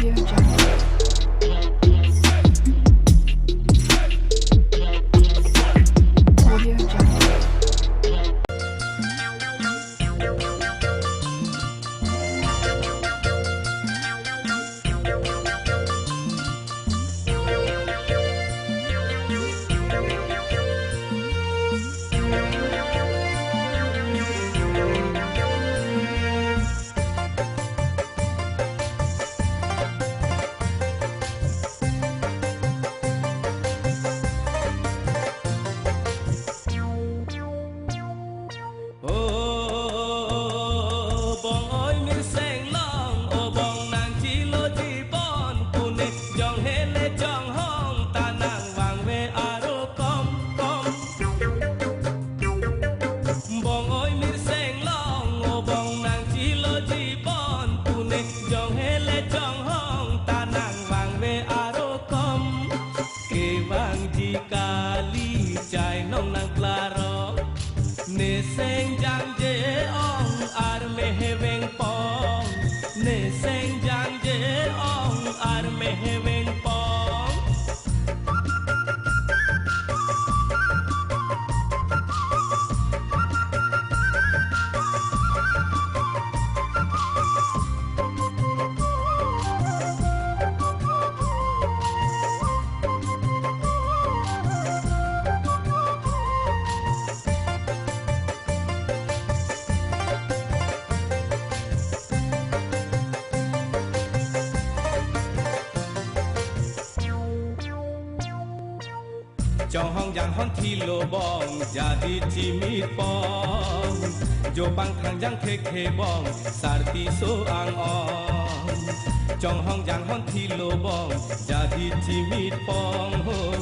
Audio Jungle. Audio Jungle. Trong hong yang hon thi lo bong jadi timit pong jo bang thang yang khe bong sarti so ang ong trong hong yang hon thi lo bong jadi timit pong ho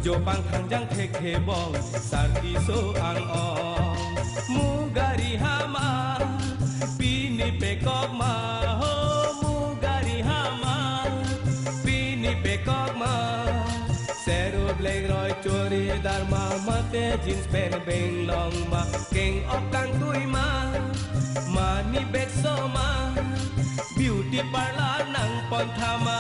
jo bang thang yang khe bong sarti so ang ong mugari hama pini pekok ma ho mugari hama pini pekok ma Seru black roy chori dharma mate jeans pen beng long ma king of kang tui ma money bag so ma beauty parlor nang pon thama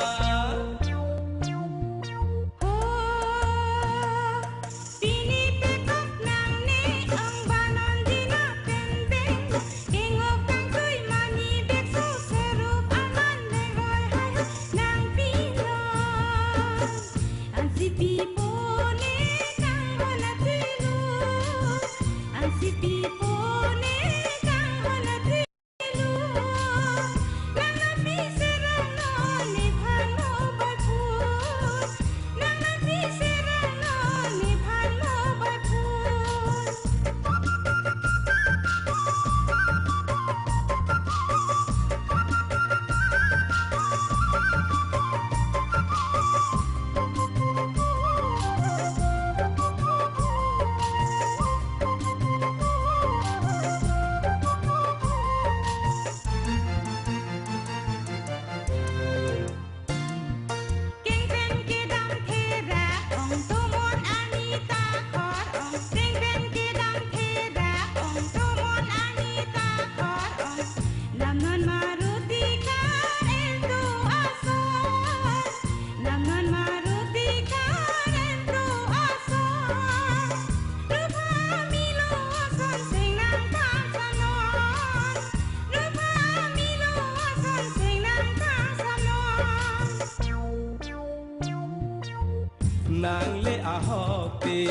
Nang le ahok te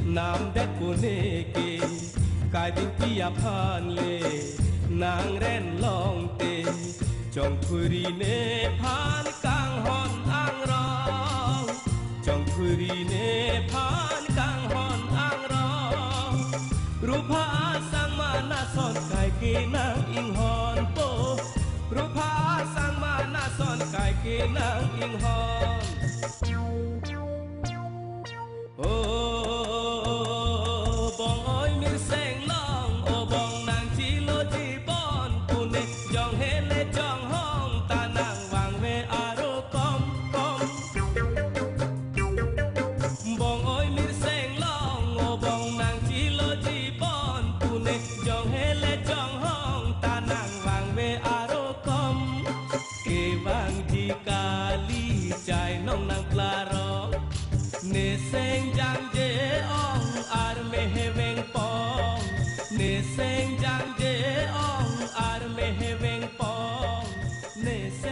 nam det kune ke kai ding pia phan le nang ren long te chong phuri ne phan kang hon ang rong chong phuri ne phan kang hon ang rong rupa sang mana son kai ke nang ing hon po rupa sang mana son kai ke nang ing hon bong ơi miên seng long ô bong nàng chi lo chi bon pune jong hele jong hong ta nàng wang ve aro kom kom bong ơi miên seng long ô bong nàng chi lo chi bon pune jong hele jong hong ta nàng wang ve aro kom ke wang ดีกาลีใจน้องนางปลาร้องเนเซงจังเจอองอารเมเฮเวงปองเนเซงจังเจอองอารเมเฮเวงปองเนเซ